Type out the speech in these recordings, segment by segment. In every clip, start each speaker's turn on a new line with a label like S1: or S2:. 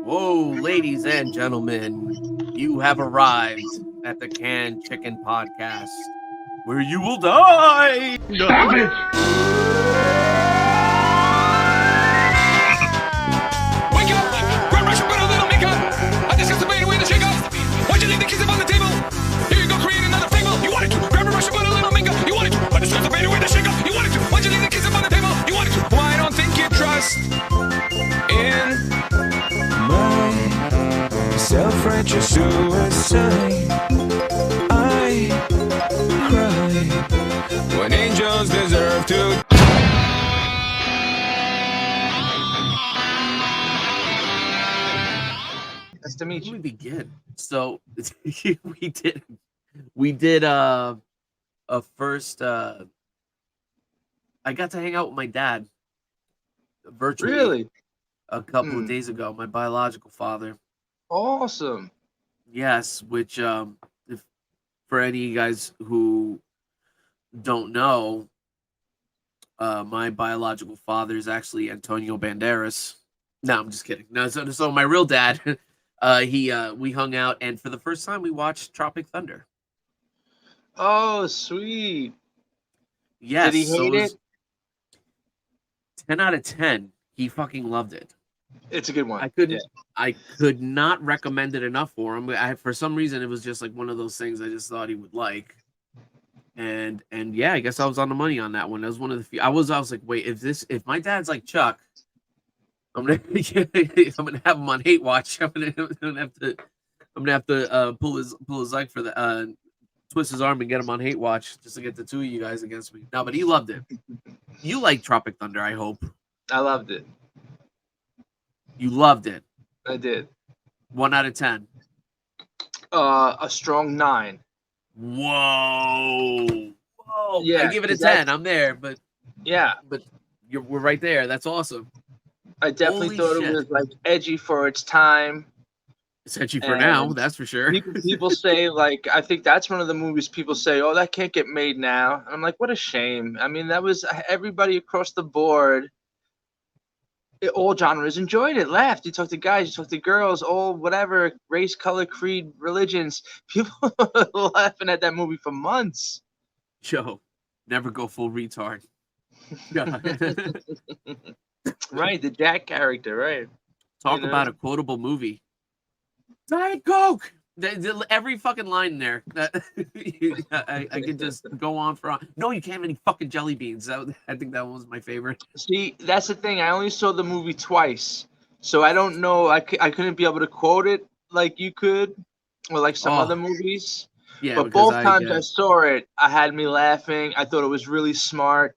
S1: Whoa, ladies and gentlemen, you have arrived at the Canned Chicken Podcast, where you will die.
S2: Stop it!
S3: Wake up! Grab Russian butter, little Mika! I discussed the bait away the chicken! Why'd you leave the kids up on the table? Here you go, create another fable! You wanted to! Grab a Russian butter, little Mika! You wanted to! I discussed the bait away the chicken! You wanted to! Why'd you leave the kids up on the table? You wanted to! Well, I don't think you trust in
S4: my self-righteous suicide. I cry when angels deserve to.
S2: Nice to meet
S1: Let me
S2: you.
S1: begin. So we did a first. I got to hang out with my dad virtually.
S2: Really?
S1: A couple of days ago, my biological father.
S2: Awesome.
S1: Yes, which if for any of you guys who don't know, my biological father is actually Antonio Banderas. No, I'm just kidding. No, so my real dad, we hung out, and for the first time we watched Tropic Thunder.
S2: Oh, sweet.
S1: Yes,
S2: Did he hate it?
S1: 10 out of 10. He fucking loved it.
S2: It's a good one.
S1: I could not recommend it enough for him. For some reason, it was just like one of those things I just thought he would like. And yeah, I guess I was on the money on that one. That was one of the few. I was like, wait, if my dad's like Chuck, I'm gonna have him on hate watch. I'm gonna have to pull his leg for the twist his arm and get him on hate watch just to get the two of you guys against me. No, but he loved it. You like Tropic Thunder, I hope.
S2: I loved it.
S1: You loved it.
S2: I did.
S1: 1 out of 10.
S2: A strong 9.
S1: Whoa.
S2: Yeah,
S1: I give it a 10.
S2: that's-
S1: I'm there, but
S2: Yeah,
S1: we're right there. That's awesome.
S2: I definitely
S1: Holy
S2: thought
S1: shit.
S2: it was like edgy for its time.
S1: It's edgy for now,
S2: And
S1: that's for sure.
S2: People say, like, I think that's one of the movies people say, oh, that can't get made now. And I'm like, what a shame. I mean, that was everybody across the board. All genres enjoyed it, laughed. You talk to guys, you talk to girls, all whatever, race, color, creed, religions. People were laughing at that movie for months.
S1: Joe, never go full retard.
S2: Right, the Jack character, right?
S1: Talk
S2: You know?
S1: about a quotable movie. Diet Coke. Every fucking line in there. I could just go on for. No, you can't have any fucking jelly beans. I think that one was my favorite.
S2: See, that's the thing. I only saw the movie twice, so I don't know. I couldn't be able to quote it like you could, or like some other movies.
S1: Yeah,
S2: But both times I saw it, I had me laughing. I thought it was really smart.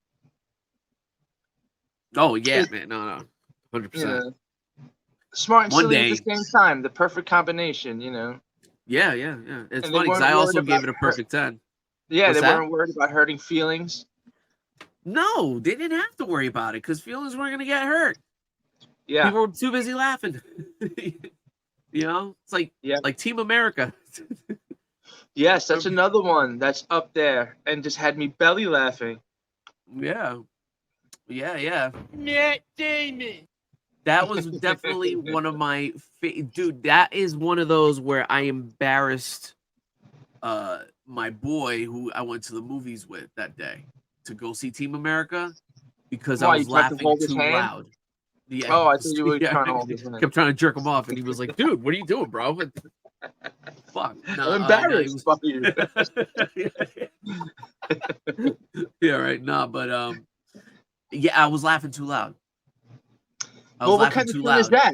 S1: Oh yeah, man. No, 100%.
S2: You know, smart and
S1: One
S2: silly
S1: day-
S2: at the same time. The perfect combination, you know.
S1: Yeah. It's
S2: And they
S1: funny because
S2: weren't
S1: I also
S2: worried
S1: gave
S2: about
S1: it a perfect 10.
S2: Yeah,
S1: What's
S2: they
S1: that?
S2: weren't worried about hurting feelings.
S1: No, they didn't have to worry about it because feelings weren't gonna get hurt.
S2: Yeah,
S1: People were too busy laughing. You know, it's like Team America.
S2: yes, that's another one that's up there and just had me belly laughing.
S1: Yeah. Matt Damon. That was definitely one of my dude. That is one of those where I embarrassed my boy who I went to the movies with that day to go see Team America because
S2: Why,
S1: I
S2: you
S1: was
S2: tried to
S1: laughing
S2: hold his
S1: too
S2: hand?
S1: loud. Yeah.
S2: Oh, I thought you were trying to hold his hand.
S1: Kept trying to jerk him off, and he was like, "Dude, what are you doing, bro?" But, fuck. No,
S2: I'm embarrassed by you.
S1: Yeah, right. No, but yeah, I was laughing too loud.
S2: Well, what kind of fun is that?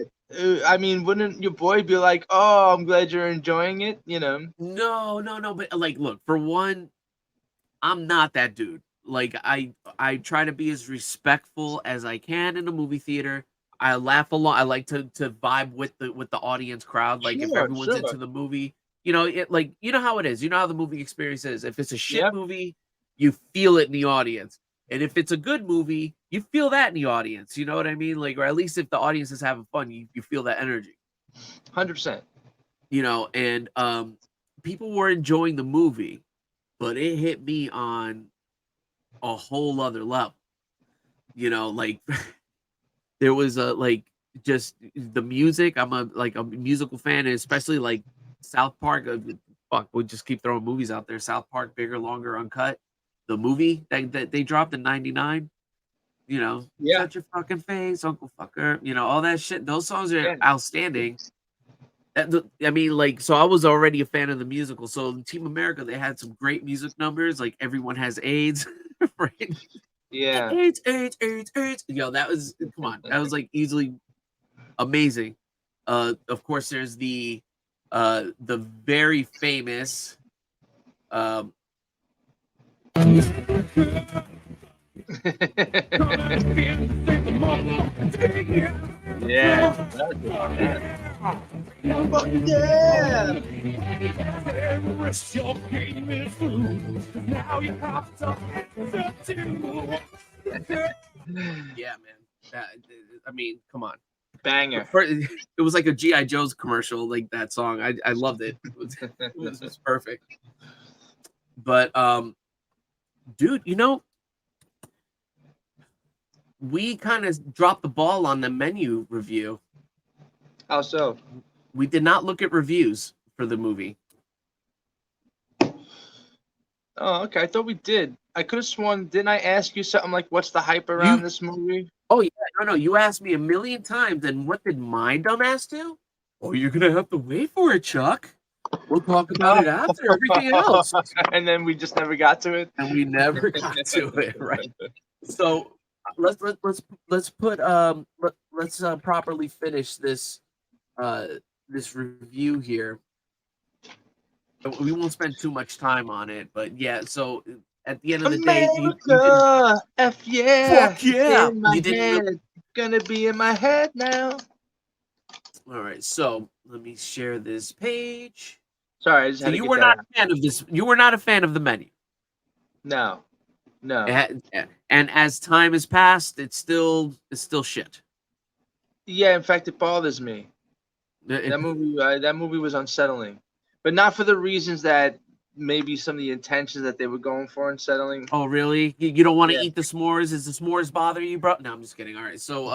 S2: I mean, wouldn't your boy be like, "Oh, I'm glad you're enjoying it," you know?
S1: No. But like, look, for one, I'm not that dude. Like, I try to be as respectful as I can in the movie theater. I laugh a lot. I like to vibe with the audience crowd. Like, if
S2: Sure,
S1: everyone's
S2: sure.
S1: into the movie, you know, you know how it is. You know how the movie experience is. If it's a shit
S2: Yep.
S1: movie, you feel it in the audience. And if it's a good movie, you feel that in the audience. You know what I mean? Like, or at least if the audience is having fun, you feel that energy.
S2: 100%.
S1: You know, and people were enjoying the movie, but it hit me on a whole other level. You know, like there was a just the music. I'm a musical fan, and especially like South Park. Fuck, we'll just keep throwing movies out there. South Park, Bigger, Longer, Uncut. The movie that they dropped in '99. You know,
S2: Yeah,
S1: shut your fucking face, Uncle Fucker. You know, all that shit. Those songs are
S2: yeah.
S1: outstanding. I mean, like, so I was already a fan of the musical. So Team America, they had some great music numbers. Like, Everyone Has AIDS, right?
S2: Yeah.
S1: AIDS, AIDS, AIDS, AIDS. Yo, that was, come on, that was like easily amazing. Of course, there's the very famous um
S2: Yeah. Fuck yeah.
S1: yeah, man. That, I mean, come on.
S2: Banger.
S1: It was like a GI Joe's commercial, like that song. I loved it. It was perfect. But dude, you know, we kind of dropped the ball on the menu review.
S2: How so?
S1: We did not look at reviews for the movie.
S2: Oh, okay. I thought we did. I could have sworn, didn't I ask you something like, what's the hype around this movie?
S1: Oh yeah, no. You asked me a million times, and what did my dumbass do? Oh, you're gonna have to wait for it, Chuck. We'll talk about it after everything else.
S2: And then we just never got to it.
S1: And we never got to it, right? So let's put let's properly finish this this review here. We won't spend too much time on it, but yeah. So at the end of the day,
S2: America, F yeah,
S1: fuck yeah,
S2: in my
S1: you didn't
S2: head.
S1: really-
S2: Gonna be in my head now.
S1: All right, so let me share this page.
S2: Sorry, I just
S1: So
S2: had to
S1: you
S2: get
S1: were
S2: that
S1: not
S2: out.
S1: a fan of this. You were not a fan of the menu.
S2: No.
S1: And as time has passed, it's still shit.
S2: Yeah, in fact, it bothers me.
S1: It-
S2: That movie was unsettling, but not for the reasons that maybe some of the intentions that they were going for unsettling.
S1: oh really? You don't want to
S2: Yeah.
S1: eat the s'mores? Is the s'mores bother you, bro? No, I'm just kidding. All right, so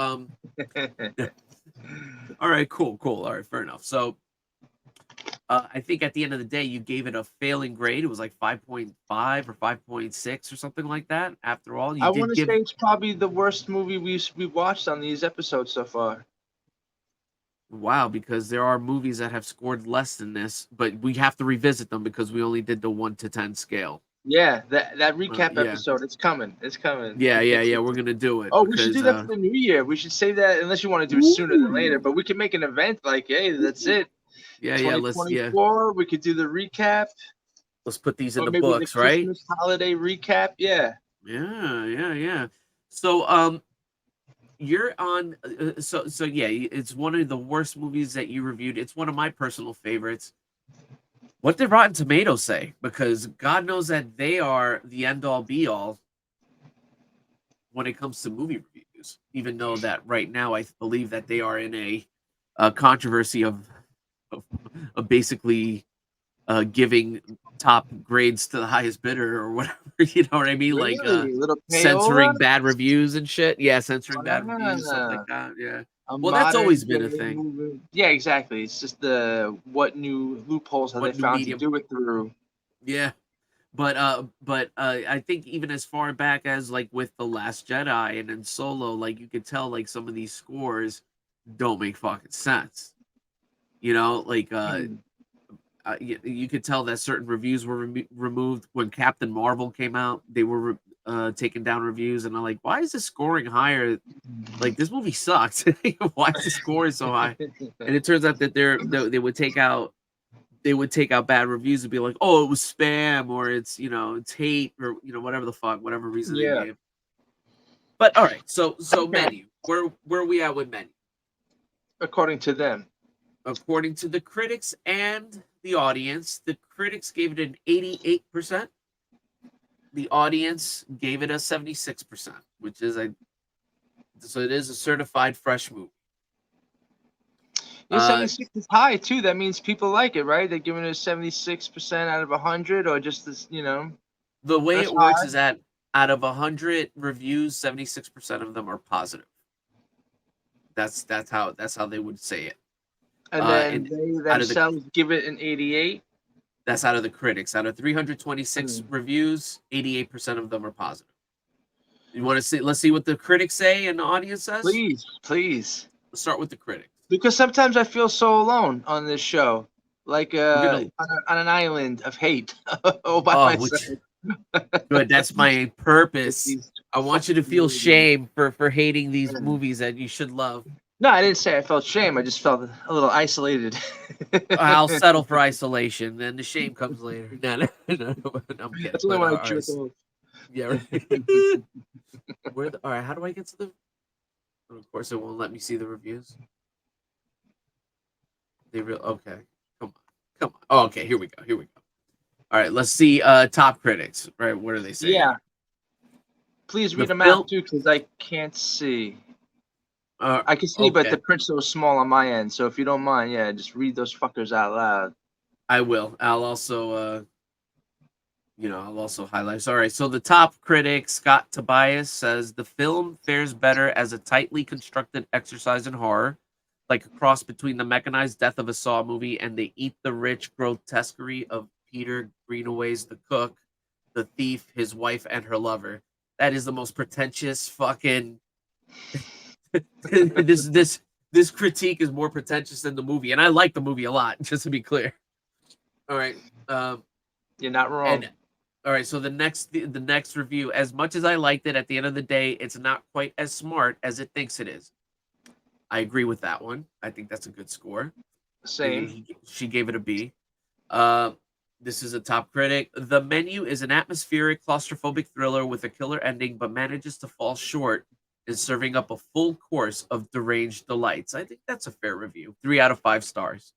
S1: all right, cool. All right, fair enough. So I think at the end of the day, you gave it a failing grade. It was like 5.5 or 5.6 or something like that. After all, you
S2: I
S1: did
S2: want to
S1: give.
S2: say it's probably the worst movie we watched on these episodes so far.
S1: Wow, because there are movies that have scored less than this, but we have to revisit them because we only did the 1 to 10 scale.
S2: Yeah, that recap
S1: yeah.
S2: episode, it's coming. It's coming.
S1: Yeah. We're gonna do it.
S2: Oh, we should
S1: because,
S2: do that for the new year. We should save that unless you want to do it sooner than later. But we can make an event like, hey, that's it.
S1: Yeah. Let's
S2: 2024. We could do the recap.
S1: let's put these in
S2: Or
S1: the
S2: maybe
S1: books,
S2: the
S1: right?
S2: Christmas holiday recap. Yeah.
S1: Yeah. So you're on. So yeah, it's one of the worst movies that you reviewed. It's one of my personal favorites. What did Rotten Tomatoes say? Because God knows that they are the end all be all when it comes to movie reviews. Even though that right now I believe that they are in a controversy of basically giving top grades to the highest bidder or whatever. You know what I mean? Like
S2: Really? Little
S1: censoring
S2: payola?
S1: bad reviews and shit. Yeah, censoring bad reviews, stuff like that. Yeah. Well, that's
S2: modern
S1: always been a
S2: day
S1: thing.
S2: movie. Yeah, exactly. It's just what new loopholes have
S1: What
S2: they
S1: new
S2: found
S1: medium?
S2: to do it through?
S1: Yeah. But I think even as far back as like with The Last Jedi and then Solo, like you could tell like some of these scores don't make fucking sense. You know, like you could tell that certain reviews were removed when Captain Marvel came out. They were taking down reviews, and I'm like, why is the scoring higher? Like this movie sucks. Why is the score so high? And it turns out that they would take out bad reviews and be like, oh, it was spam or it's it's hate or whatever the fuck, whatever reason they gave. But all right, so menu. Where are we at with menu?
S2: According to them.
S1: According to the critics and the audience, the critics gave it an 88%. The audience gave it a 76%, which is so it is a certified fresh movie.
S2: Yeah, 76 is high too. That means people like it, right? They're giving it a 76% out of 100, or just this,
S1: The way
S2: That's
S1: it works
S2: high.
S1: is that out of 100 reviews, 76% of them are positive. That's how they would say it.
S2: And then
S1: and
S2: they
S1: out of the-
S2: themselves give it an 88.
S1: That's out of the critics. Out of 326 reviews, 88% of them are positive. You want to see? Let's see what the critics say and the audience says.
S2: Please, please.
S1: Let's start with the critics.
S2: Because sometimes I feel so alone on this show, like
S1: gonna-
S2: on an island of hate, all by
S1: Oh,
S2: myself.
S1: Good. That's my purpose. I want you to feel shame for hating these movies that you should love.
S2: No, I didn't say I felt shame. I just felt a little isolated.
S1: I'll settle for isolation. Then the shame comes later. No, I'm kidding.
S2: That's only
S1: But,
S2: when I
S1: all
S2: jerk
S1: right.
S2: off.
S1: Yeah. Right. All right. How do I get to the? Of course, it won't let me see the reviews. Okay. Come on. Oh, okay. Here we go. All right. Let's see. Top critics. Right. What are they saying?
S2: Yeah. Please read
S1: The
S2: them
S1: film-
S2: out too, because I can't see.
S1: I
S2: can see, but
S1: okay.
S2: the print's so small on my end. So if you don't mind, yeah, just read those fuckers out loud.
S1: I will. I'll also, I'll also highlight. All right. So the top critic, Scott Tobias, says the film fares better as a tightly constructed exercise in horror, like a cross between the mechanized death of a Saw movie and the eat the rich grotesquerie of Peter Greenaway's The Cook, the thief, his wife, and her lover. That is the most pretentious fucking. This critique is more pretentious than the movie, and I like the movie a lot. Just to be clear. All right.
S2: You're not wrong.
S1: And all right, so the next review, as much as I liked it, at the end of the day, it's not quite as smart as it thinks it is. I agree with that one. I think that's a good score.
S2: Same.
S1: She gave it a B. This is a top critic. The Menu is an atmospheric, claustrophobic thriller with a killer ending, but manages to fall short in serving up a full course of deranged delights. I think that's a fair review. 3 out of 5 stars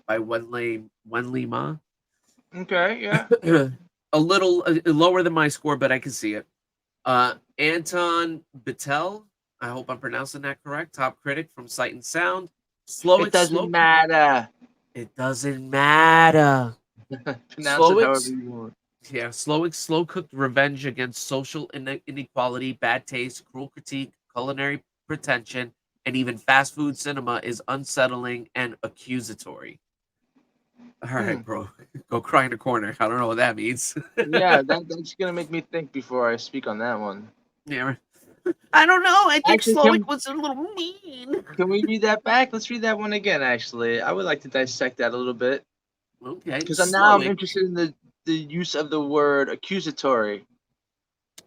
S1: by Wenli Ma.
S2: Okay, yeah.
S1: A little lower than my score, but I can see it. Anton Bittel, I hope I'm pronouncing that correct. Top critic from Sight and Sound.
S2: It doesn't matter.
S1: It doesn't matter.
S2: Pronounce it however you want.
S1: Yeah, slow cooked revenge against social inequality, bad taste, cruel critique, culinary pretension, and even fast food cinema is unsettling and accusatory. All right, bro. Go cry in a corner. I don't know what that means.
S2: Yeah, that's gonna make me think before I speak on that one.
S1: Yeah. I don't know. I think
S2: Actually,
S1: Slowick was a little mean.
S2: Can we read that back? Let's read that one again, actually. I would like to dissect that a little bit.
S1: Okay.
S2: Because now I'm interested in the use of the word accusatory.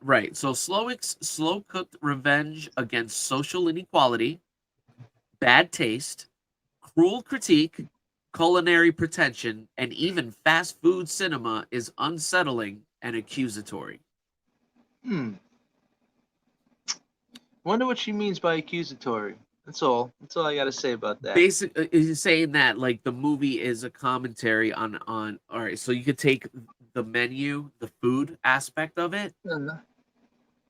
S1: Right. So Slowick's slow-cooked revenge against social inequality, bad taste, cruel critique, culinary pretension, and even fast food cinema is unsettling and accusatory.
S2: Wonder what she means by accusatory. That's all. That's all I gotta say about that.
S1: Basically, is saying that like the movie is a commentary on. All right, so you could take the menu, the food aspect of it,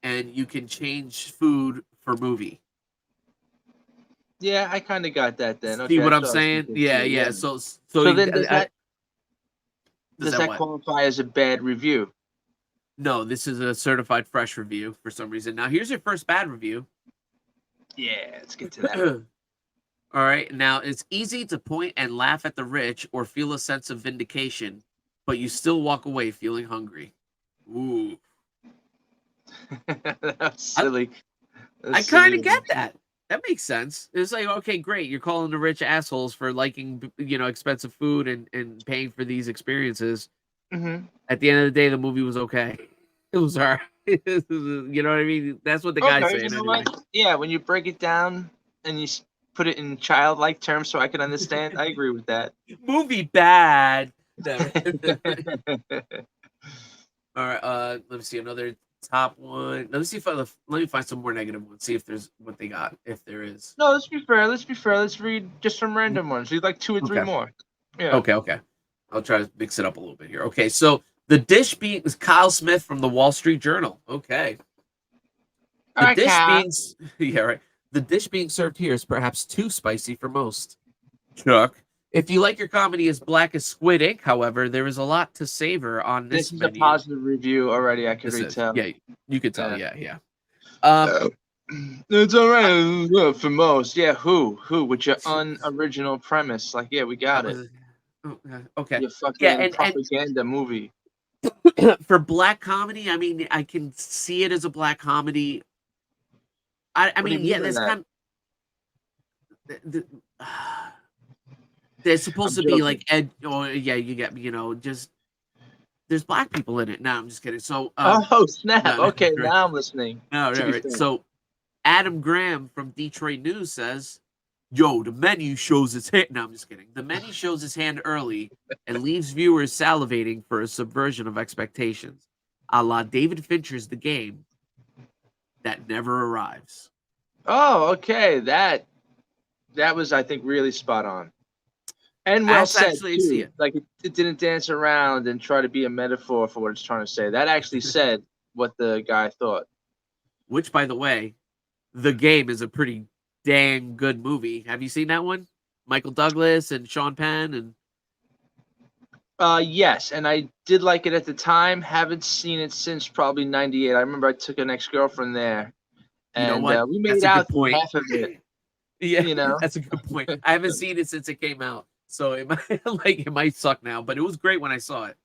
S1: and you can change food for movie.
S2: Yeah, I kind of got that then.
S1: See
S2: Okay,
S1: what I'm
S2: that's what I was
S1: saying?
S2: thinking
S1: Yeah,
S2: too,
S1: yeah. So
S2: then does that
S1: what?
S2: qualify as a bad review?
S1: No, this is a certified fresh review for some reason. Now, here's your first bad review.
S2: Yeah, let's get to that.
S1: All right. Now, it's easy to point and laugh at the rich or feel a sense of vindication, but you still walk away feeling hungry. Ooh.
S2: That's silly.
S1: I kind of get that. That makes sense. It's like, okay, great. You're calling the rich assholes for liking, expensive food and paying for these experiences.
S2: Mm-hmm.
S1: At the end of the day, the movie was okay. It was all right. You know what I mean? That's what the guy's saying.
S2: You know
S1: anyway.
S2: what? Yeah, when you break it down and you put it in childlike terms so I can understand, I agree with that.
S1: Movie bad. All right. Let me see another top one. Let me find some more negative ones. See if there's what they got. If there is.
S2: No, let's be fair. Let's read just some random ones. Read like 2 or 3 more. Yeah.
S1: Okay. I'll try to mix it up a little bit here. Okay, so the dish being Kyle Smith from the Wall Street Journal. Okay. The dish being served here is perhaps too spicy for most. Chuck. If you like your comedy as black as Squid Ink, however, there is a lot to savor on this
S2: is
S1: menu.
S2: a positive review already. I can tell.
S1: Yeah, you could tell. Yeah.
S2: It's all right for most. Yeah, who with your unoriginal premise? Like, yeah, we got it.
S1: Okay.
S2: Your
S1: Yeah,
S2: fucking
S1: and
S2: propaganda movie.
S1: for black comedy, I mean, I can see it as a black comedy. I
S2: What do you
S1: mean,
S2: mean
S1: yeah,
S2: by
S1: there's
S2: that?
S1: kind of there's supposed
S2: I'm
S1: to be
S2: joking.
S1: like ed or yeah, you get just there's black people in it. No, I'm just kidding. So
S2: Oh snap!
S1: no,
S2: Okay,
S1: right.
S2: now I'm listening.
S1: No,
S2: To be
S1: right.
S2: fair.
S1: So Adam Graham from Detroit News says, "Yo, the menu shows his hand." No, I'm just kidding. The menu shows his hand early and leaves viewers salivating for a subversion of expectations, a la David Fincher's The Game that never arrives.
S2: Oh, okay. That was, I think, really spot on. And well
S1: That's
S2: said
S1: actually I see
S2: too.
S1: it.
S2: Like it didn't dance around and try to be a metaphor for what it's trying to say. That actually said what the guy thought.
S1: Which, by the way, The Game is a pretty dang good movie. Have you seen that one? Michael Douglas and Sean Penn and
S2: Yes, and I did like it at the time. Haven't seen it since probably '98. I remember I took an ex-girlfriend there,
S1: you know
S2: and
S1: what?
S2: we
S1: That's
S2: made
S1: a good
S2: out through
S1: point.
S2: half of it.
S1: Yeah,
S2: You know,
S1: that's a good point. I haven't seen it since it came out, so it might it might suck now, but it was great when I saw it.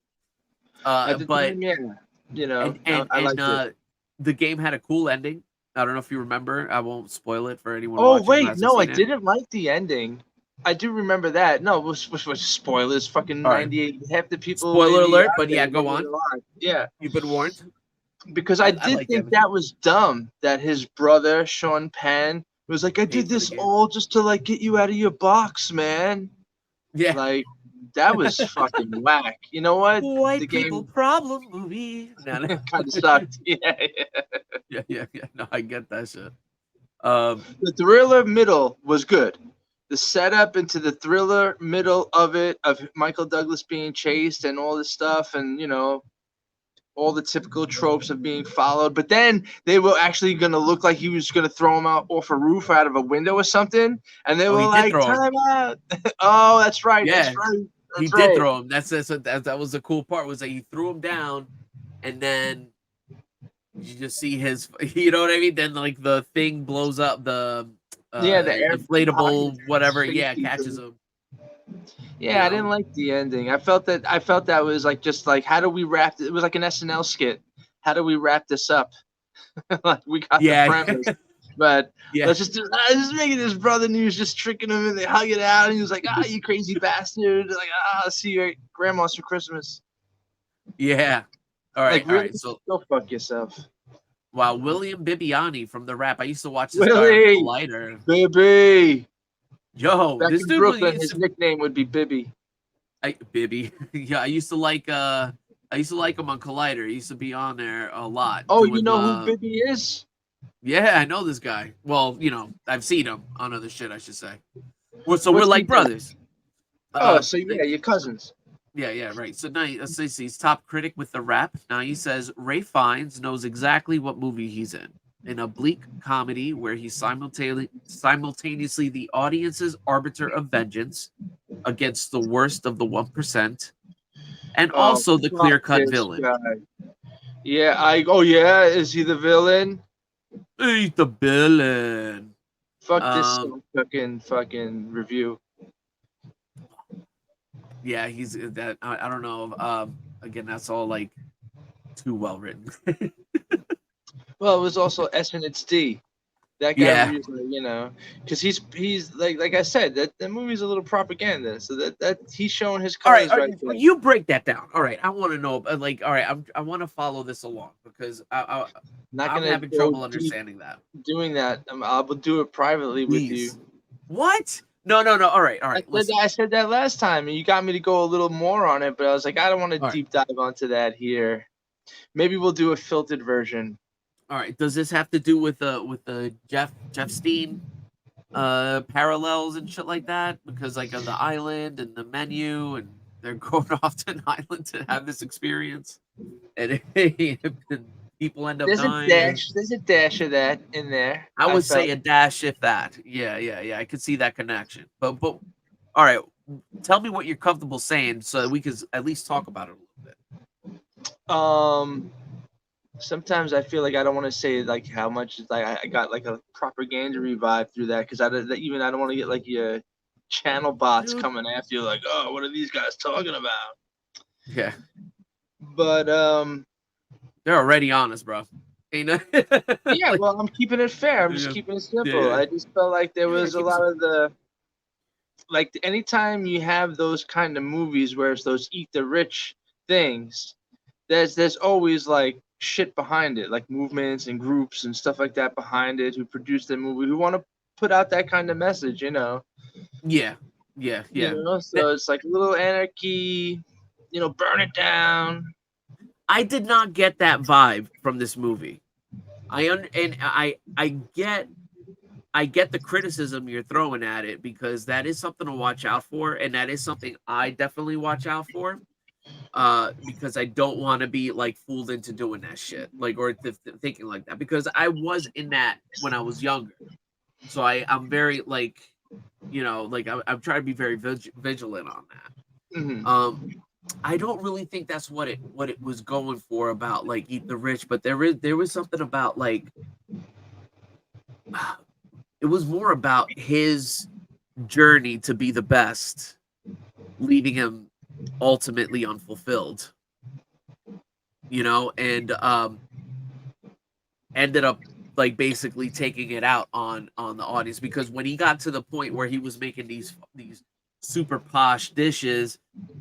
S2: at the
S1: But
S2: time, yeah. You know, I
S1: and
S2: liked it.
S1: The Game had a cool ending. I don't know if you remember. I won't spoil it for anyone
S2: Oh
S1: watching who
S2: wait,
S1: hasn't
S2: no, I
S1: seen it.
S2: didn't like the ending. I do remember that. No, it was spoilers. Fucking
S1: All right,
S2: '98. Half the people
S1: spoiler
S2: maybe
S1: alert.
S2: out
S1: But
S2: there
S1: yeah, go
S2: maybe
S1: on.
S2: alive. Yeah,
S1: You've been warned.
S2: because I
S1: I
S2: did
S1: like
S2: think
S1: it.
S2: that was dumb that his brother Sean Penn was like, I did
S1: Paid for the
S2: this
S1: game.
S2: all just to like get you out of your box, man.
S1: Yeah,
S2: Like that was fucking whack. You know what? The
S1: white people
S2: game
S1: problem movie. No, no.
S2: kind of sucked. Yeah, yeah.
S1: Yeah. No, I get that shit. Um,
S2: The thriller middle was good. The setup into the thriller middle of it, of Michael Douglas being chased and all this stuff, and all the typical tropes of being followed. But then they were actually gonna look like he was gonna throw him out off a roof or out of a window or something, and they
S1: oh,
S2: were
S1: he did
S2: like,
S1: throw him.
S2: "Time out!" Oh, that's right.
S1: Yeah,
S2: That's right.
S1: he
S2: That's
S1: did
S2: right.
S1: throw him. That was the cool part was that he threw him down, and then you just see his. You know what I mean? Then like the thing blows up the
S2: Yeah, the air pocket
S1: inflatable whatever. Yeah,
S2: safety
S1: catches
S2: thing.
S1: him. You
S2: Yeah, I didn't
S1: know.
S2: like the ending. I felt that was like just like how do we wrap it was like an SNL skit. How do we wrap this up? Like we got the
S1: Yeah,
S2: premise, but
S1: yeah,
S2: let's just make it his brother and he was just tricking him and they hug it out and he was like, ah, you crazy bastard. Like, I'll see you at grandma's for Christmas.
S1: yeah.
S2: Like
S1: All
S2: really
S1: right. So
S2: go fuck yourself.
S1: wow, William Bibiani from the Rap. I used to watch this guy on
S2: Willie,
S1: Collider.
S2: Bibby.
S1: Yo,
S2: Back
S1: this
S2: in
S1: dude was
S2: Brooklyn, his nickname would be Bibby.
S1: Bibby. Yeah, I used to like him on Collider. He used to be on there a lot
S2: Oh, you
S1: doing
S2: know who Bibby is?
S1: yeah, I know this guy. Well, I've seen him on other shit, I should say. So we're
S2: What's he
S1: like
S2: do?
S1: brothers.
S2: Oh, so yeah, your cousins.
S1: Yeah, right. So now let's see, he's top critic with the Rap. Now he says Ray Fiennes knows exactly what movie he's in a bleak comedy where he's simultaneously the audience's arbiter of vengeance against the worst of the 1%, and
S2: Oh,
S1: also the
S2: fuck
S1: clear-cut
S2: this
S1: villain.
S2: guy. Yeah, oh yeah, is he the villain?
S1: He's the villain.
S2: Fuck this fucking review.
S1: Yeah, he's that. I don't know. Again, that's all like too well written.
S2: Well, it was also S and it's D. That guy,
S1: Yeah.
S2: was like, because he's like I said, that movie's a little propaganda. So that he's showing his
S1: All right,
S2: colors right there.
S1: you break that down. All right, I want to know. Like, all right, I want to follow this along because I'm
S2: Not gonna
S1: having
S2: go
S1: trouble
S2: deep
S1: understanding that.
S2: doing that. I will do it privately with you.
S1: Please. What? No. All right.
S2: I said that last time, and you got me to go a little more on it, but I was like, I don't want to
S1: All right.
S2: deep dive onto that here. Maybe we'll do a filtered version.
S1: All right. Does this have to do with the Jeff Steen parallels and shit like that? Because like of the island and the menu, and they're going off to an island to have this experience, and people end up dying.
S2: There's a dash of that in there.
S1: I would say a dash, if that. Yeah. I could see that connection. But all right. Tell me what you're comfortable saying, so that we could at least talk about it a little bit.
S2: sometimes I feel like I don't want to say like how much like I got like a propaganda vibe through that because I don't want to get like your channel bots
S1: Dude.
S2: coming after you like, oh, what are these guys talking about?
S1: Yeah,
S2: But
S1: they're already on us, bro. Ain't no-
S2: yeah,
S1: like,
S2: well, I'm keeping it fair. I'm just
S1: yeah.
S2: keeping it simple.
S1: Yeah.
S2: I just felt like there
S1: You gotta
S2: was a
S1: keep it
S2: lot of the like anytime you have those kind of movies where it's those eat the rich things, there's always like shit behind it, like movements and groups and stuff like that behind it who produce the movie who want to put out that kind of message,
S1: Yeah,
S2: So it's like a little anarchy, burn it down.
S1: I did not get that vibe from this movie. I get the criticism you're throwing at it because that is something to watch out for, and that is something I definitely watch out for. Because I don't want to be like fooled into doing that shit, like or thinking like that. Because I was in that when I was younger, so I'm very like, like I'm trying to be very vigilant on that.
S2: Mm-hmm.
S1: I don't really think that's what it was going for about like eat the rich, but there was something about like it was more about his journey to be the best, leaving him ultimately unfulfilled. And ended up like basically taking it out on the audience because when he got to the point where he was making these super posh dishes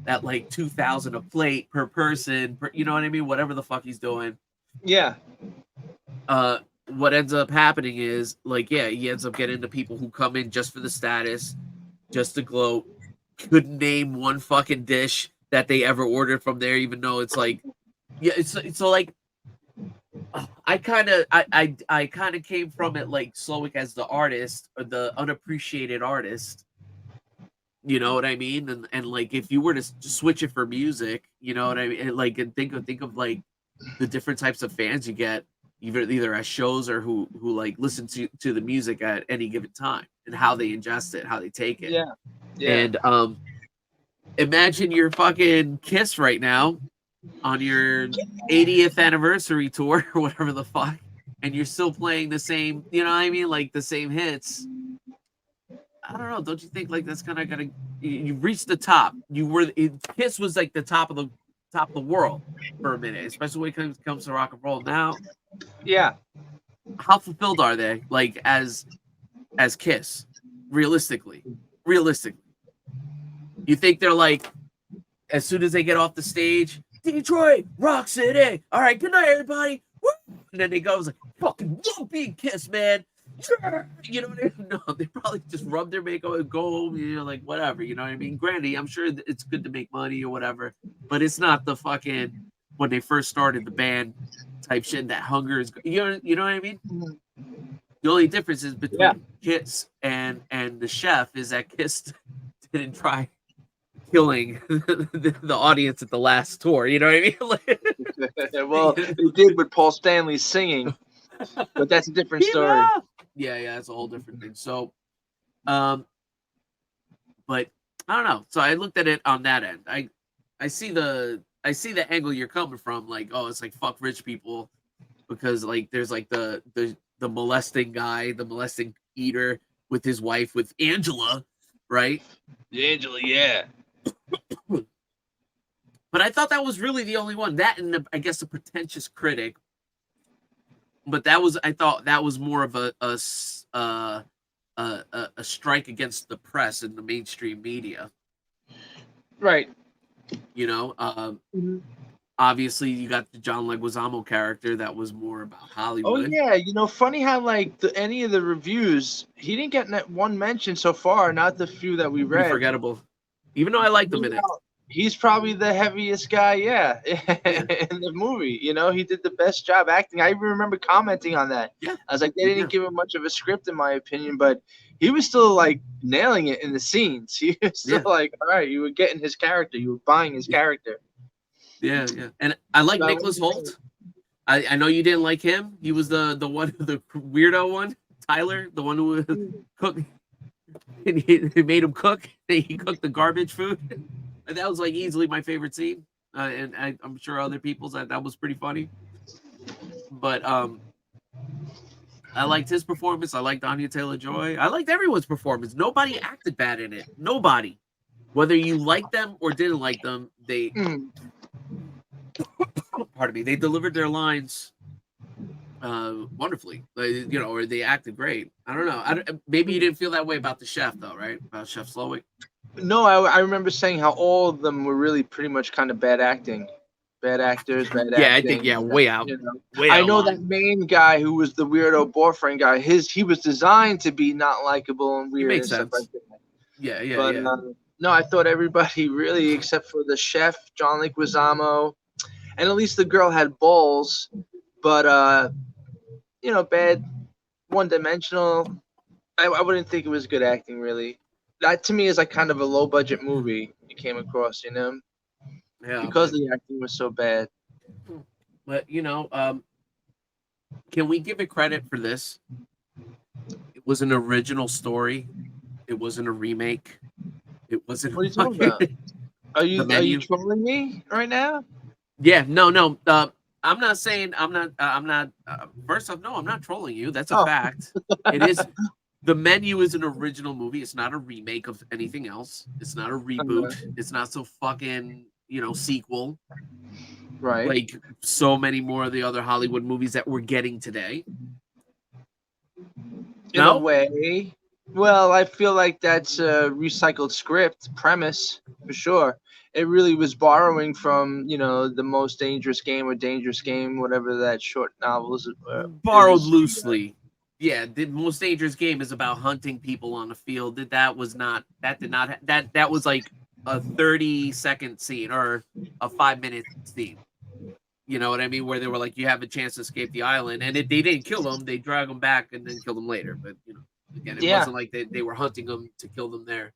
S1: at like 2,000 a plate per person, you know what I mean, whatever the fuck he's doing.
S2: Yeah.
S1: What ends up happening is like, yeah, he ends up getting the people who come in just for the status, just to gloat, couldn't name one fucking dish that they ever ordered from there, even though it's like, yeah, it's so like I kind of came from it like Slowick as the artist or the unappreciated artist. You know what I mean? And like if you were to switch it for music, you know what I mean? Like and think of like the different types of fans you get either at shows or who like listen to the music at any given time and how they ingest it, how they take it.
S2: Yeah.
S1: And imagine your fucking Kiss right now on your 80th anniversary tour or whatever the fuck, and you're still playing the same, you know what I mean, like the same hits. I don't know. Don't you think like that's kind of gotta you've reached the top? Kiss was like the top of the world for a minute, especially when it comes to rock and roll. Now,
S2: Yeah.
S1: how fulfilled are they? Like as Kiss, realistically, you think they're like as soon as they get off the stage, Detroit, Rock City. All right, good night, everybody. Woo! And then they go, like, fucking love being Kiss, man. You know what I mean? No, they probably just rub their makeup and go home, like whatever. You know what I mean? Granted, I'm sure it's good to make money or whatever, but it's not the fucking when they first started the band type shit. That hunger is, you know what I mean? The only difference is between Kiss and the Chef is that Kiss didn't try killing the audience at the last tour. You know what I
S2: mean? Well, they did with Paul Stanley singing, but that's a different story.
S1: Yeah, it's a whole different thing. So, but I don't know. So I looked at it on that end. I see the angle you're coming from. Like, oh, it's like fuck rich people because like there's like the molesting guy, the molesting eater with his wife with Angela, right?
S2: Angela, yeah.
S1: But I thought that was really the only one. That and I guess a pretentious critic. But I thought that was more of a strike against the press and the mainstream media.
S2: Right.
S1: Obviously you got the John Leguizamo character that was more about Hollywood.
S2: Oh yeah, funny how like any of the reviews, he didn't get one mention so far, not the few that we read.
S1: Pretty forgettable. Even though I liked him in it.
S2: He's probably the heaviest guy, in the movie. He did the best job acting. I even remember commenting on that.
S1: Yeah.
S2: I was like, they didn't give him much of a script, in my opinion, but he was still like nailing it in the scenes. He was still like, all right, you were getting his character, you were buying his character.
S1: Yeah. And I like Nicholas Hoult. I know you didn't like him. He was the one, the weirdo one, Tyler, the one who cooked. And he made him cook. He cooked the garbage food. And that was like easily my favorite scene, and I'm sure other people's that was pretty funny. But I liked his performance. I liked Anya Taylor-Joy. I liked everyone's performance. Nobody acted bad in it. Nobody. Whether you liked them or didn't like them, they pardon me, they delivered their lines wonderfully. You know, or they acted great. I don't know. Maybe you didn't feel that way about the chef, though, right? About Chef Slowick.
S2: No, I remember saying how all of them were really pretty much kind of bad acting. Bad actors, bad acting.
S1: Yeah, I think way out.
S2: You know.
S1: Way
S2: I
S1: out
S2: know
S1: line.
S2: that main guy who was the weirdo boyfriend guy. He was designed to be not likable and weird and
S1: makes
S2: stuff like
S1: sense.
S2: that.
S1: Yeah.
S2: But no, I thought everybody really, except for the chef, John Leguizamo, and at least the girl had balls. But you know, bad, one-dimensional. I wouldn't think it was good acting, really. That to me is like kind of a low-budget movie you came across, you know,
S1: Yeah,
S2: because the acting was so bad.
S1: but you know, can we give it credit for this? It was an original story. It wasn't a remake. It wasn't.
S2: What are you talking about? Are
S1: The
S2: you
S1: menu.
S2: trolling me right now?
S1: Yeah, no. I'm not saying I'm not. First off, no, I'm not trolling you. That's a
S2: Oh.
S1: fact. It is. The Menu is an original movie. It's not a remake of anything else. It's not a reboot. It's not so fucking sequel
S2: Right.
S1: like so many more of the other Hollywood movies that we're getting today.
S2: In a way. Well, I feel like that's a recycled script premise for sure. It really was borrowing from, the Most Dangerous Game or Dangerous Game, whatever that short novel is.
S1: Borrowed loosely. Yeah, the Most Dangerous Game is about hunting people on the field. That was like a 30-second scene or a 5-minute scene. You know what I mean? Where they were like, you have a chance to escape the island, and if they didn't kill them, they drag them back and then kill them later. But again, it wasn't like they were hunting them to kill them there.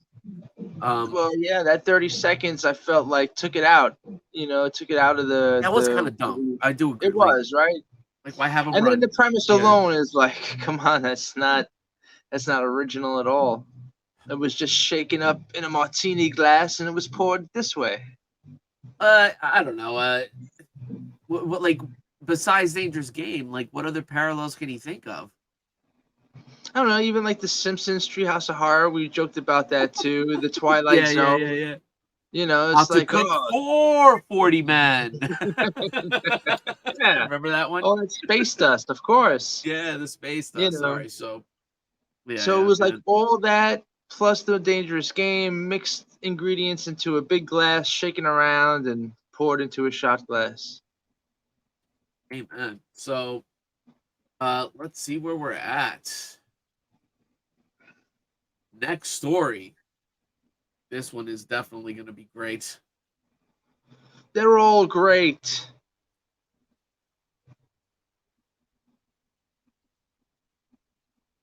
S2: Well, yeah, that 30 seconds I felt like took it out. Took it out of the.
S1: That was kind of dumb. I do agree.
S2: It was, right?
S1: Like, why have them
S2: and
S1: run?
S2: Then the premise alone is like, come on, that's not original at all. It was just shaken up in a martini glass and it was poured this way.
S1: I don't know. What like besides Dangerous Game, like what other parallels can you think of?
S2: I don't know, even like the Simpsons Treehouse of Horror, we joked about that too. The Twilight Zone.
S1: Yeah.
S2: It's like
S1: for 40 men.
S2: Yeah.
S1: Remember that one?
S2: Oh, it's Space Dust, of course.
S1: Yeah, the Space Dust. Sorry,
S2: so it was like all that plus the Dangerous Game, mixed ingredients into a big glass, shaken around and poured into a shot glass.
S1: Amen. So let's see where we're at. Next story. This one is definitely going to be great.
S2: They're all great.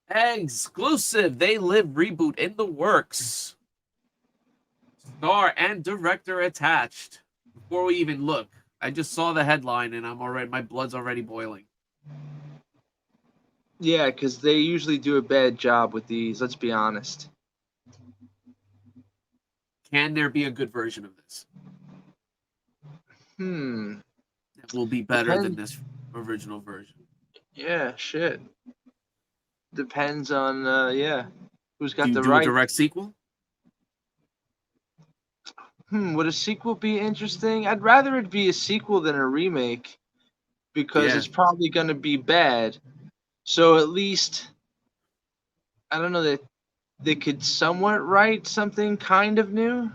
S1: Exclusive. They Live reboot in the works. Star and director attached. Before we even look, I just saw the headline and my blood's already boiling.
S2: Yeah, because they usually do a bad job with these, let's be honest.
S1: Can there be a good version of this? That will be better than this original version.
S2: Yeah, shit. Depends on, who's got the
S1: do
S2: right.
S1: A direct sequel?
S2: Would a sequel be interesting? I'd rather it be a sequel than a remake because it's probably going to be bad. So at least, I don't know, that they could somewhat write something kind of new.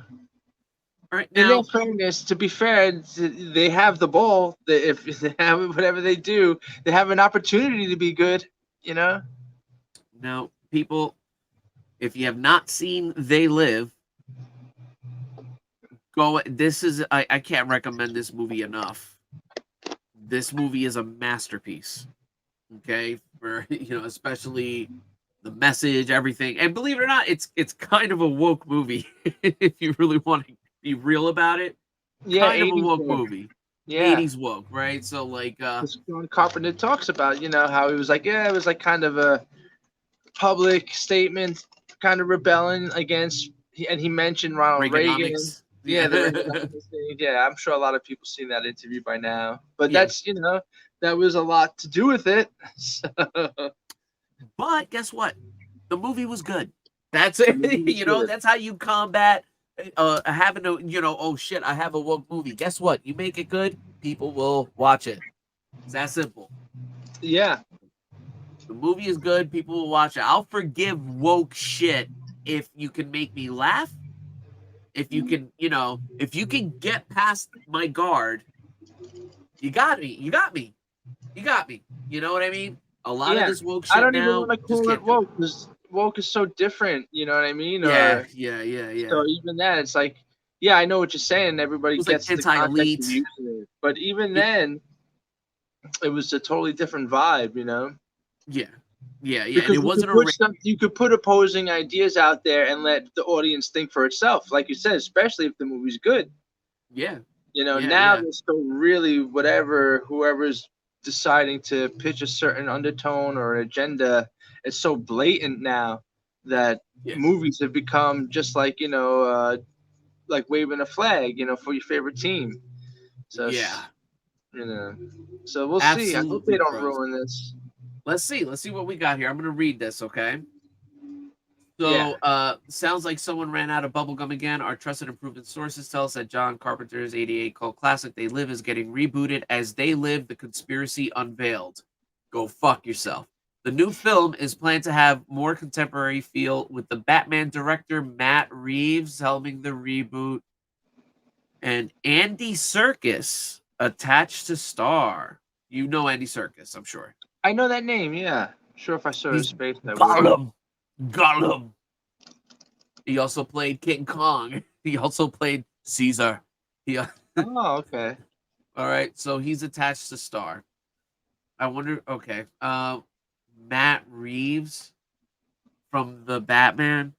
S1: Right
S2: now, in
S1: now,
S2: their fairness, to be fair, they have the ball. If they have whatever they do, they have an opportunity to be good,
S1: Now, people, if you have not seen They Live, go. I can't recommend this movie enough. This movie is a masterpiece. Okay, for especially the message, everything, and believe it or not, it's kind of a woke movie. If you really want to be real about it, kind of a woke movie.
S2: Yeah,
S1: 80s woke, right? So like,
S2: John Carpenter talks about how he was like, it was like kind of a public statement, kind of rebelling against, and he mentioned Ronald Reagan. Yeah, I'm sure a lot of people seen that interview by now. But that's that was a lot to do with it. So,
S1: But guess what? The movie was good. That's it. You know,
S2: good.
S1: that's how you combat having a, you know, oh shit, I have a woke movie. Guess what? You make it good, people will watch it. It's that simple.
S2: Yeah.
S1: The movie is good, people will watch it. I'll forgive woke shit if you can make me laugh. If you can, you know, if you can get past my guard, you got me. You got me. You got me. You know what I mean? A lot of
S2: Yeah.
S1: this woke
S2: I
S1: shit
S2: don't even
S1: now
S2: want to
S1: just
S2: call it
S1: can't do it.
S2: woke because woke is so different. You know what I mean?
S1: Yeah,
S2: Or
S1: yeah.
S2: so even that, it's like, yeah, I know what you're saying. Everybody
S1: It was like
S2: gets the context of
S1: anti-elite.
S2: using it, but even
S1: It-
S2: then, it was a totally different vibe. You know.
S1: Yeah. And
S2: Because
S1: it wasn't a
S2: you could put opposing ideas out there and let the audience think for itself, like you said, especially if the movie's good.
S1: yeah.
S2: You know,
S1: Yeah,
S2: now
S1: yeah.
S2: there's so really whoever's deciding to pitch a certain undertone or agenda, it's so blatant now that
S1: Yeah.
S2: movies have become just like, like waving a flag, for your favorite team. So
S1: Yeah.
S2: so we'll see. I hope
S1: Absolutely
S2: they don't
S1: frozen.
S2: ruin this.
S1: Let's see what we got here. I'm gonna read this, okay?
S2: Yeah.
S1: So, sounds like someone ran out of bubblegum again. Our trusted and proven sources tell us that John Carpenter's 88 cult classic They Live is getting rebooted as They Live, The Conspiracy Unveiled. Go fuck yourself. The new film is planned to have more contemporary feel with the Batman director Matt Reeves helming the reboot and Andy Serkis attached to star. You know Andy Serkis, I'm sure.
S2: I know that name, yeah. Sure, if I saw his
S1: He's
S2: face, I would.
S1: Gollum. He also played King Kong. He also played Caesar. Yeah.
S2: Oh, okay.
S1: All right. So he's attached to Star. I wonder. Okay. Matt Reeves from the Batman.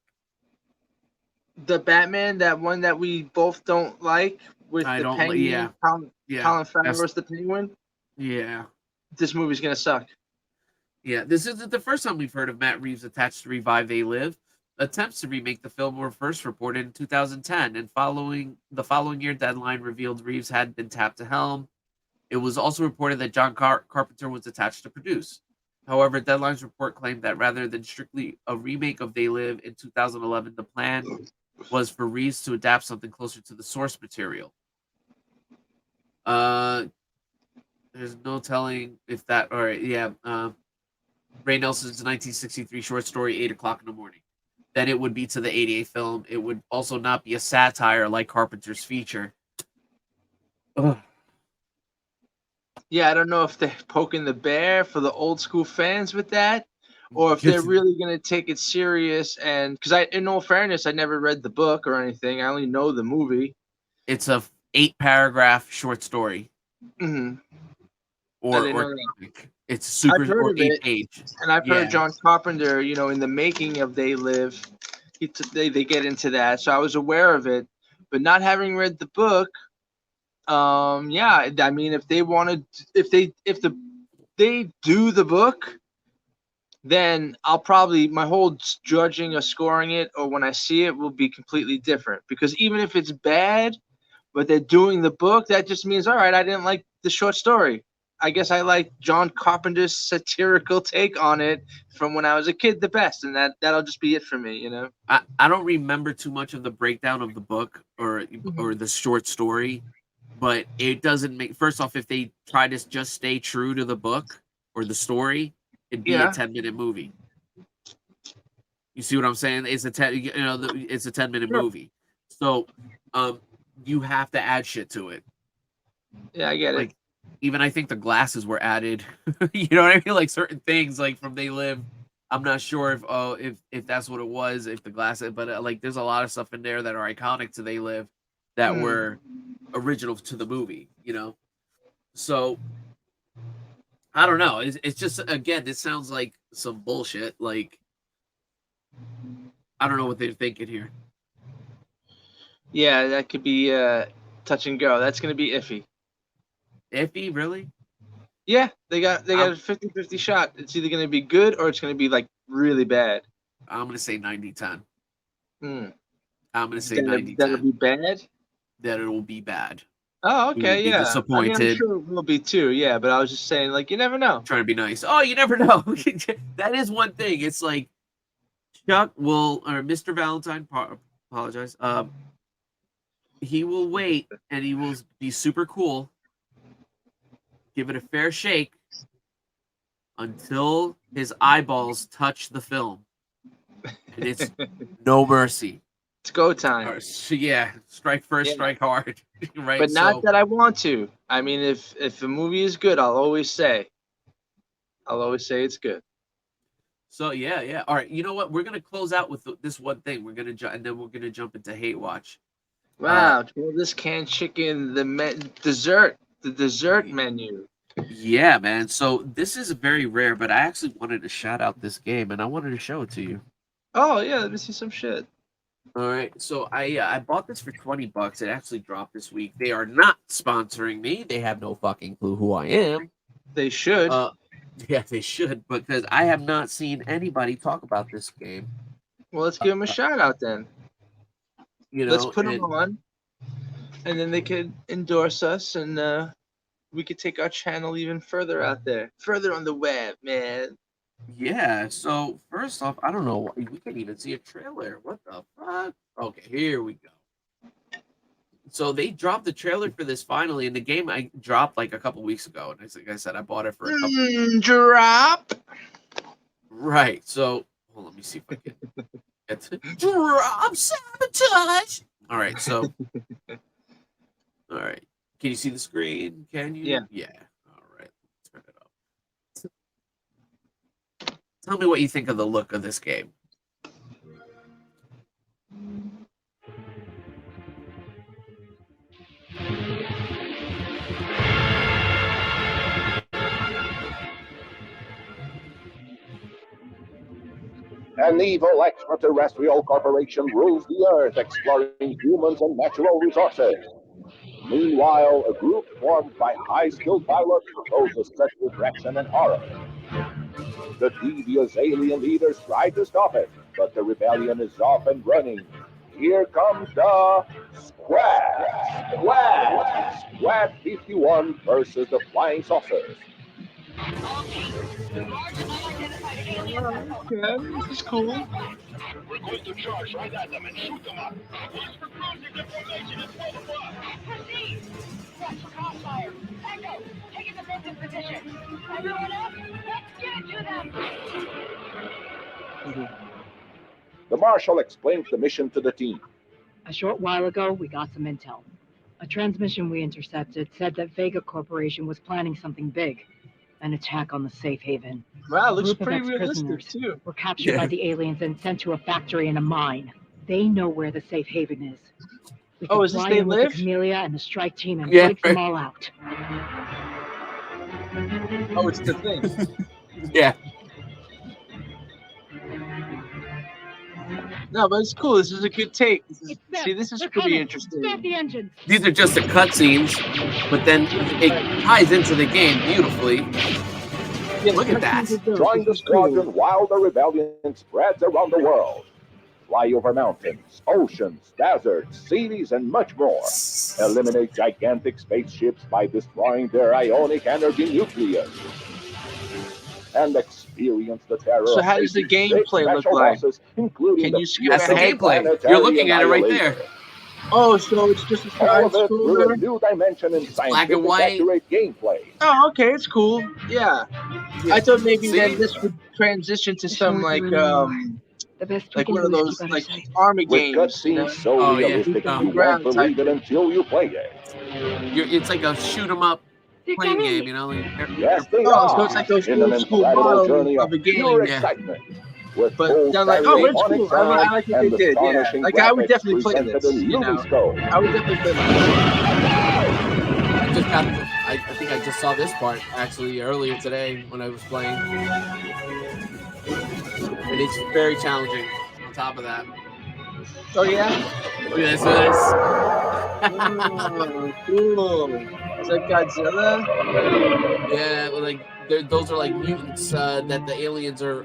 S2: The Batman, that one that we both don't like with
S1: I
S2: the
S1: don't.
S2: penguin.
S1: Yeah.
S2: Colin Farrell
S1: that's-
S2: was the penguin.
S1: Yeah.
S2: This movie's gonna suck.
S1: Yeah. This isn't the first time we've heard of Matt Reeves attached to revive They Live. Attempts to remake the film were first reported in 2010, and the following year, Deadline revealed Reeves had been tapped to helm. It was also reported that John Carpenter was attached to produce. However, Deadline's report claimed that rather than strictly a remake of They Live in 2011, the plan was for Reeves to adapt something closer to the source material. There's no telling if that. All right, yeah. Ray Nelson's 1963 short story, 8 o'clock in the morning. Then it would be to the 88 film. It would also not be a satire like Carpenter's feature. Ugh.
S2: Yeah, I don't know if they're poking the bear for the old school fans with that, or if they're really gonna take it serious. And because in all fairness, I never read the book or anything. I only know the movie.
S1: It's a 8-paragraph short story.
S2: Mm-hmm.
S1: Or it's super
S2: I've heard
S1: or
S2: of
S1: 8
S2: it,
S1: page.
S2: and I've
S1: Yeah.
S2: heard John Carpenter, in the making of They Live, they get into that. So I was aware of it, but not having read the book, yeah, I mean, if they do the book, then I'll probably my whole judging or scoring it or when I see it will be completely different, because even if it's bad, but they're doing the book, that just means, all right, I didn't like the short story. I guess I like John Carpenter's satirical take on it from when I was a kid the best, and that'll just be it for me,
S1: I don't remember too much of the breakdown of the book or the short story, but it doesn't make. First off, if they try to just stay true to the book or the story, it'd be a 10-minute movie. You see what I'm saying? It's a it's a 10-minute movie. So, you have to add shit to it.
S2: Yeah, I get it.
S1: Even I think the glasses were added. You know what I mean? Like certain things, like from They Live. I'm not sure if that's what it was, if the glasses, but there's a lot of stuff in there that are iconic to They Live that were original to the movie. So I don't know. It's just, again, this sounds like some bullshit. Like, I don't know what they're thinking here.
S2: Yeah, that could be touch and go. That's gonna be iffy.
S1: Iffy, really?
S2: Yeah, they got a 50-50 shot. It's either gonna be good or it's gonna be like really bad.
S1: I'm gonna say 90-10.
S2: Hmm.
S1: I'm gonna say
S2: That'll
S1: 90-10.
S2: be bad.
S1: That it will be bad.
S2: Oh,
S1: who
S2: okay,
S1: would be
S2: yeah. I mean, I'm
S1: disappointed.
S2: sure it will be too. Yeah, but I was just saying, like, you never know.
S1: Trying to be nice. Oh, you never know. That is one thing. It's like Chuck will, or Mr. Valentine, apologize. He will wait and he will be super cool, give it a fair shake until his eyeballs touch the film, and it's no mercy.
S2: It's go time.
S1: Or, yeah, strike first,
S2: Yeah.
S1: strike hard, right?
S2: But not
S1: So,
S2: that I want to. I mean, if a movie is good, I'll always say it's good.
S1: so yeah. All right, you know what? We're gonna close out with this one thing. We're gonna and then we're gonna jump into Hate Watch.
S2: Wow, this canned chicken, the dessert menu.
S1: Yeah, man. So this is very rare, but I actually wanted to shout out this game, and I wanted to show it to you.
S2: Oh yeah, let me see some shit.
S1: All right, so I bought this for $20. It actually dropped this week. They are not sponsoring me. They have no fucking clue who I am.
S2: They should.
S1: Yeah, they should, because I have not seen anybody talk about this game.
S2: Well, let's give them a shout out then.
S1: You know,
S2: Let's put them on, and then they could endorse us, and we could take our channel even further out there, further on the web, man.
S1: Yeah. So first off, I don't know. We can't even see a trailer. What the fuck? Okay, here we go. So they dropped the trailer for this finally, and the game I dropped like a couple weeks ago, and like I said, I bought it for a couple.
S2: Drop.
S1: Right. So let me see if I can get to drop sabotage. All right. So, all right. Can you see the screen? Can you?
S2: Yeah.
S1: Yeah. All right. Turn it up. Tell me what you think of the look of this game.
S5: An evil extraterrestrial corporation rules the Earth, exploiting humans and natural resources. Meanwhile, a group formed by high-skilled pilots poses threats with action and horror. The devious alien leaders try to stop it, but the rebellion is off and running. Here comes the Squad 51 versus the Flying Saucers.
S2: Okay, this is cool.
S6: We're going to charge right at them and shoot them up. Watch for cruising information and pull the plug. Proceed. Watch for crossfire. Echo, take a defensive position. Everyone up, let's get to them.
S5: The Marshal explains the mission to the team.
S7: A short while ago, we got some intel. A transmission we intercepted said that Vega Corporation was planning something big, an attack on the safe haven.
S2: Wow, looks
S7: Group of
S2: pretty realistic
S7: ex-prisoners
S2: too.
S7: were captured by the aliens and sent to a factory and a mine. They know where the safe haven is. We
S2: Oh,
S7: can
S2: is this
S7: fly
S2: they
S7: in with
S2: live?
S7: the Camellia and the strike team and
S1: Yeah,
S7: wipe them all out.
S2: Oh, it's the thing.
S1: Yeah.
S2: No, but it's cool. This is a good take.
S7: It's them.
S2: See, this is
S7: They're
S2: pretty
S7: coming.
S2: interesting.
S7: Start the engines.
S1: These are just the cutscenes, but then it ties into the game beautifully.
S2: Yeah,
S1: Look at that.
S5: Join the squadron while the rebellion spreads around the world. Fly over mountains, oceans, deserts, cities, and much more. Eliminate gigantic spaceships by destroying their ionic energy nucleus. And experience the terror
S2: So
S5: of
S2: how does the
S5: facing
S2: gameplay
S5: six
S2: look
S5: special
S2: like?
S5: bosses, including
S2: Can
S5: the
S2: you skip
S1: That's the
S2: ahead?
S1: gameplay. You're looking at it right there.
S2: Oh, so it's just a
S5: All
S2: side
S5: of it through a
S2: scroller?
S5: new dimension in
S1: black and
S5: scientific
S1: white.
S5: accurate gameplay.
S2: Oh, okay, it's cool. Yeah. I thought maybe
S1: See?
S2: then this would transition to some like
S7: The best we
S2: like
S7: can
S2: one of
S7: do is
S2: those
S7: keep out of
S2: like
S7: sight.
S2: army
S5: With
S2: games. You know?
S5: cutscenes so
S1: Oh, yeah.
S5: realistic you won't
S2: Ground
S5: believe
S2: type.
S5: it until you play it.
S1: It's like a shoot 'em up
S7: They're
S1: playing
S7: coming.
S1: game, you know? Like,
S5: Yes, they
S2: Oh,
S5: are.
S2: so it's like those
S5: in an
S2: old school
S5: incredible
S2: model
S5: journey
S2: of a game.
S5: pure
S1: Yeah.
S5: excitement. With
S2: But
S5: full
S2: they're like, oh, it's
S5: stereophonic
S2: cool. I
S5: sound
S2: like what
S5: and
S2: they did. Yeah,
S5: astonishing
S2: like I would
S5: graphics
S2: definitely play
S5: presented
S2: this.
S5: in
S2: You know,
S5: Lumiscope.
S2: I would definitely play this.
S1: I just got. I think I just saw this part actually earlier today when I was playing, and it's very challenging. On top of that,
S2: Oh yeah.
S1: look at this.
S2: Oh, cool. Is that Godzilla?
S1: Yeah, like those are like mutants that the aliens are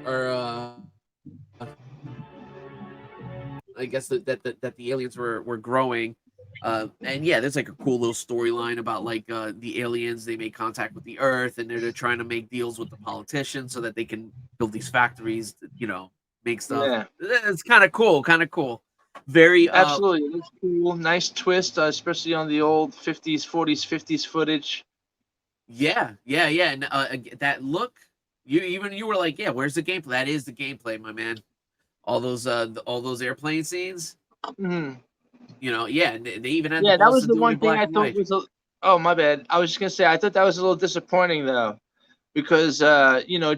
S1: I guess that the aliens were growing, And yeah, there's like a cool little storyline about like the aliens. They make contact with the Earth, and they're trying to make deals with the politicians so that they can build these factories. Make stuff.
S2: Yeah,
S1: It's kind of cool. Kind of cool. Very
S2: absolutely. It looks cool. Nice twist, especially on the old 50s, 40s, 50s footage.
S1: Yeah. And that look, you were like, yeah, where's the gameplay? That is the gameplay, my man. All those airplane scenes.
S2: Mhm.
S1: Yeah, and they even had the
S2: Yeah, that
S1: balls
S2: was
S1: to
S2: the
S1: do it
S2: one
S1: in
S2: thing
S1: black
S2: I
S1: and
S2: thought
S1: white.
S2: was oh, my bad. I was just gonna say I thought that was a little disappointing though, because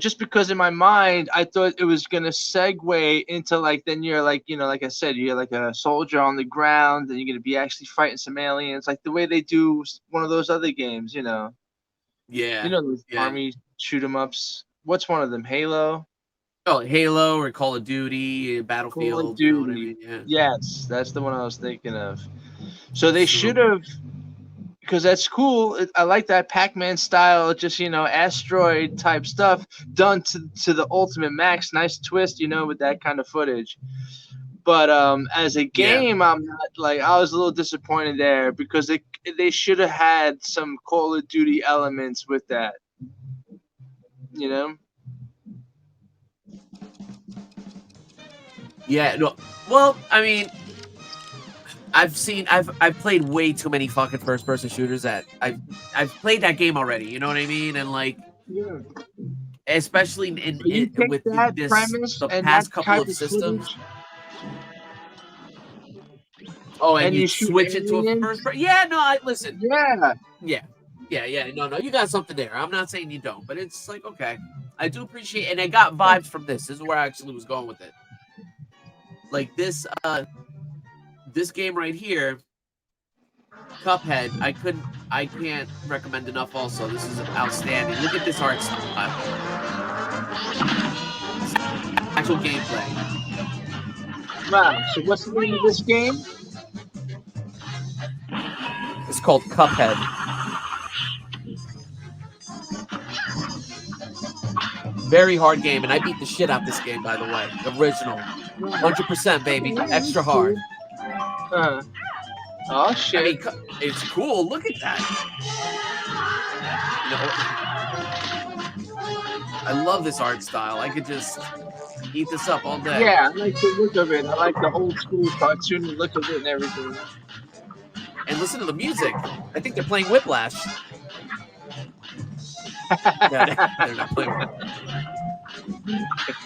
S2: just because in my mind I thought it was gonna segue into like then you're like like I said you're like a soldier on the ground and you're gonna be actually fighting some aliens like the way they do one of those other games.
S1: Yeah,
S2: Those
S1: yeah.
S2: army shoot 'em ups. What's one of them? Halo,
S1: Oh, Halo or Call of Duty,
S2: Call of
S1: Battlefield. You know what I
S2: Duty.
S1: mean? Yeah.
S2: Yes, that's the one I was thinking of. So they
S1: So,
S2: should have. Because that's cool. I like that Pac-Man style, just asteroid type stuff done to the ultimate max. Nice twist, with that kind of footage. But as a
S1: yeah.
S2: game, I'm not like I was a little disappointed there because they should have had some Call of Duty elements with that. You know?
S1: Yeah. No. Well, I mean, I've played way too many fucking first person shooters that I've played that game already. You know what I mean? And like,
S2: Yeah.
S1: especially
S2: But you take
S1: with
S2: that
S1: this
S2: premise
S1: the
S2: and that
S1: past couple
S2: type
S1: of
S2: of
S1: systems.
S2: footage,
S1: Oh, and
S2: and you
S1: you
S2: shoot
S1: switch it to a first
S2: aliens.
S1: person. Yeah. No. Listen.
S2: Yeah.
S1: Yeah. No. You got something there. I'm not saying you don't, but it's like okay. I do appreciate, and I got vibes from this. This is where I actually was going with it. Like this game right here, Cuphead, I can't recommend enough also. This is outstanding. Look at this art style. Actual gameplay.
S2: Wow. So what's the name of this game?
S1: It's called Cuphead. Very hard game, and I beat the shit out this game, by the way. Original. 100%, baby. Extra hard.
S2: Oh
S1: I
S2: shit.
S1: mean, it's cool. Look at that. I love this art style. I could just eat this up all day.
S2: Yeah, I like the look of it. I like the old school cartoony look of it and everything.
S1: And listen to the music. I think they're playing Whiplash. No, they're not playing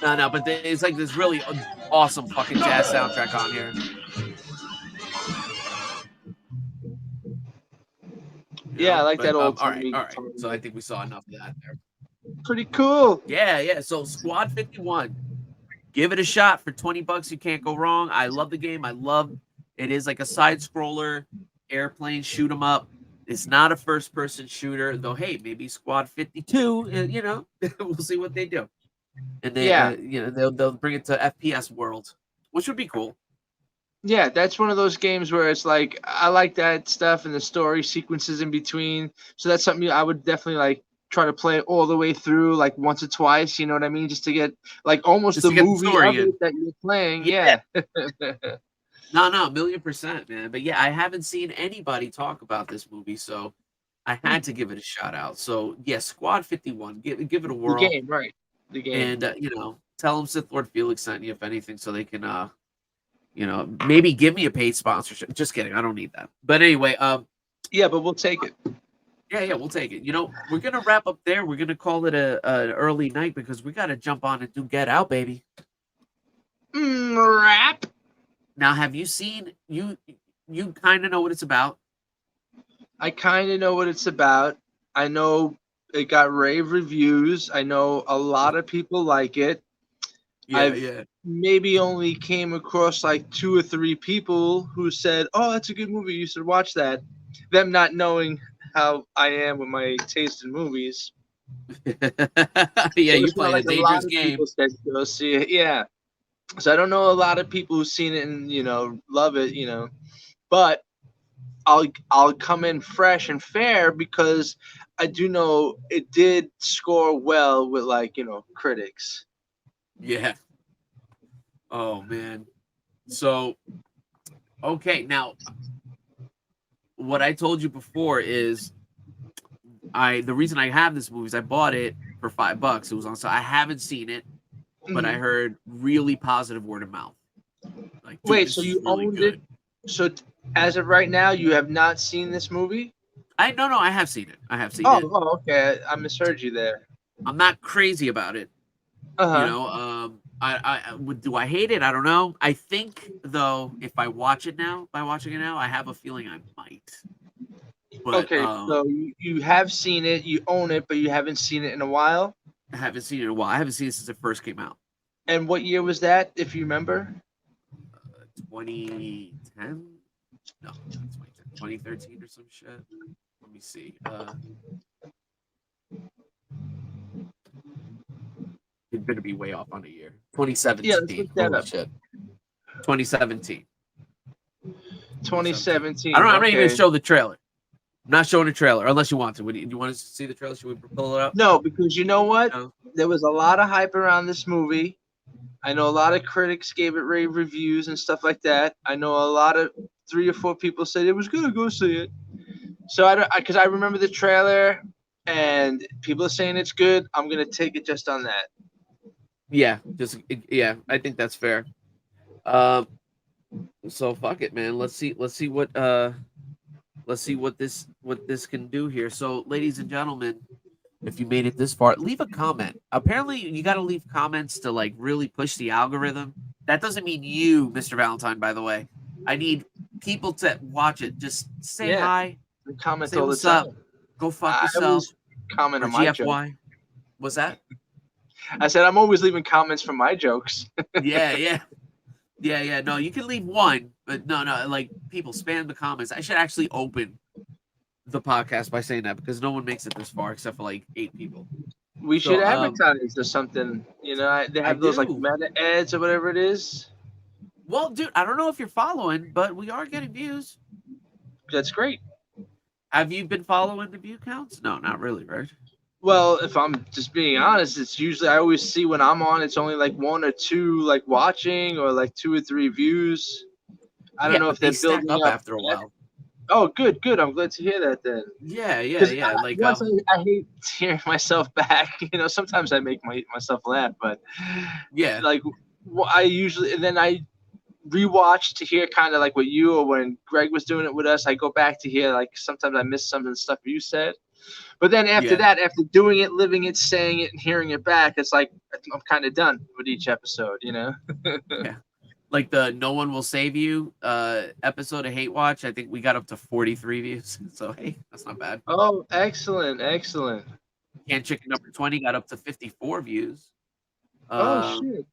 S1: No, but it's like this really awesome fucking jazz soundtrack on here.
S2: Yeah, I like that old
S1: all right.
S2: timey.
S1: So I think we saw enough of that there.
S2: Pretty cool.
S1: Yeah. So Squad 51. Give it a shot for $20. You can't go wrong. I love the game. It is like a side scroller, airplane shoot 'em up. It's not a first person shooter, though. Hey, maybe Squad 52. We'll see what they do. And they, they'll bring it to FPS world, which would be cool.
S2: Yeah, that's one of those games where it's like I like that stuff and the story sequences in between. So that's something I would definitely like try to play all the way through, like once or twice. You know what I mean? Just to get like almost the movie of it that you're playing. Yeah.
S1: No, 1,000,000%, man. But yeah, I haven't seen anybody talk about this movie, so I had to give it a shout out. So yeah, Squad 51, give it a whirl.
S2: The game, right? The game.
S1: And tell them SithLordFelix sent you if anything, so they can maybe give me a paid sponsorship. Just kidding, I don't need that. But anyway,
S2: yeah, but we'll take it.
S1: Yeah, we'll take it. We're gonna wrap up there. We're gonna call it an early night because we gotta jump on and do Get Out, baby.
S2: Rap.
S1: Now, have you seen you kind of know what it's about?
S2: I kind of know what it's about. I know it got rave reviews. I know a lot of people like it.
S1: Yeah.
S2: Maybe only came across like 2 or 3 people who said, "Oh, that's a good movie. You should watch that." Them not knowing how I am with my taste in movies.
S1: Yeah, you play a dangerous game.
S2: People said go see it. Yeah. So I don't know a lot of people who've seen it and love it. But I'll come in fresh and fair because I do know it did score well with critics.
S1: Yeah. Oh man. So okay, now what I told you before is the reason I have this movie is I bought it for $5. It was on, so I haven't seen it, but I heard really positive word of mouth. Like, dude,
S2: Wait,
S1: this
S2: so
S1: is
S2: you
S1: really
S2: owned
S1: good.
S2: it? So as of right now, you have not seen this movie?
S1: No, I have seen it. I have seen it.
S2: Oh, okay. I misheard you there.
S1: I'm not crazy about it.
S2: Uh-huh.
S1: You know, do I hate it? I don't know. I think though, if I watch it now, by watching it now, I have a feeling I might. But
S2: Okay, so you have seen it, you own it, but you haven't seen it in a while.
S1: I haven't seen it in a while. I haven't seen it since it first came out.
S2: And what year was that, if you remember?
S1: 2010? No, not 2010. 2013 or some shit. Let me see. It better be way off on a year. 2017.
S2: Yeah, let's look that
S1: Holy
S2: up.
S1: shit. 2017.
S2: 2017.
S1: I'm not even
S2: okay.
S1: gonna show the trailer. I'm not showing a trailer unless you want to. Do you want to see the trailer? Should we pull it up?
S2: No, because you know what?
S1: No?
S2: There was a lot of hype around this movie. I know a lot of critics gave it rave reviews and stuff like that. I know a lot of 3 or 4 people said it was gonna go see it. So because I remember the trailer and people are saying it's good. I'm gonna take it just on that.
S1: Yeah, I think that's fair. So fuck it, man. Let's see what this can do here. So, ladies and gentlemen, if you made it this far, leave a comment. Apparently, you got to leave comments to like really push the algorithm. That doesn't mean you, Mr. Valentine, by the way. I need people to watch it. Just say hi.
S2: I comment
S1: Say
S2: all the
S1: what's
S2: time.
S1: up. Go fuck
S2: I
S1: yourself.
S2: always comment
S1: Or
S2: on my jokes.
S1: GFY. What's that?
S2: I said I'm always leaving comments for my jokes.
S1: Yeah. No, you can leave one, but no. Like people spam the comments. I should actually open the podcast by saying that because no one makes it this far except for like 8 people.
S2: We should advertise or something. You know, they have those like meta ads or whatever it is.
S1: Well, dude, I don't know if you're following, but we are getting views.
S2: That's great.
S1: Have you been following the view counts? No, not really, right?
S2: Well, if I'm just being honest, it's usually I always see when I'm on, it's only like 1 or 2 like watching or like 2 or 3 views. I don't know if they're building up
S1: after a while.
S2: Oh, good. I'm glad to hear that then.
S1: Yeah. Like
S2: I hate hearing myself back. You know, sometimes I make myself laugh, but
S1: yeah,
S2: like I usually and then I rewatch to hear kind of like what you or when Greg was doing it with us. I go back to hear like sometimes I miss some of the stuff you said. But then after that, after doing it, living it, saying it, and hearing it back, it's like I'm kind of done with each episode, you know?
S1: Yeah. Like the No One Will Save You episode of Hate Watch, I think we got up to 43 views. So, hey, that's not bad.
S2: Oh, excellent.
S1: Canned Chicken number 20 got up to 54 views.
S2: Oh, shit.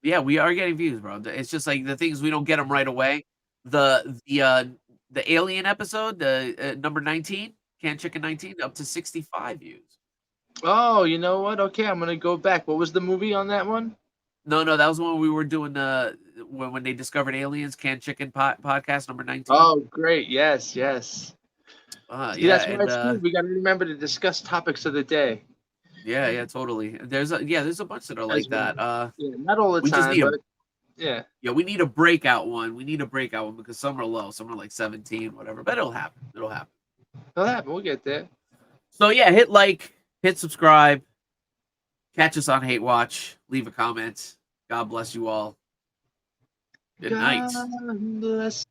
S1: Yeah, we are getting views, bro. It's just like the things we don't get them right away. The Alien episode, the number 19, Canned Chicken 19, up to 65 views.
S2: Oh, you know what? Okay, I'm gonna go back. What was the movie on that one?
S1: No, that was when we were doing when they discovered aliens. Canned Chicken podcast number 19.
S2: Oh, great! Yes. See,
S1: that's
S2: why it's good. We got to remember to discuss topics of the day.
S1: Yeah, totally. There's a bunch that are like that.
S2: Not all the time, but yeah.
S1: Yeah, we need a breakout one. Because some are low, some are like 17, whatever. But it'll happen.
S2: It'll happen. We'll get there.
S1: So yeah, hit like, hit subscribe, catch us on Hate Watch, leave a comment. God bless you all. Good night.
S2: God bless.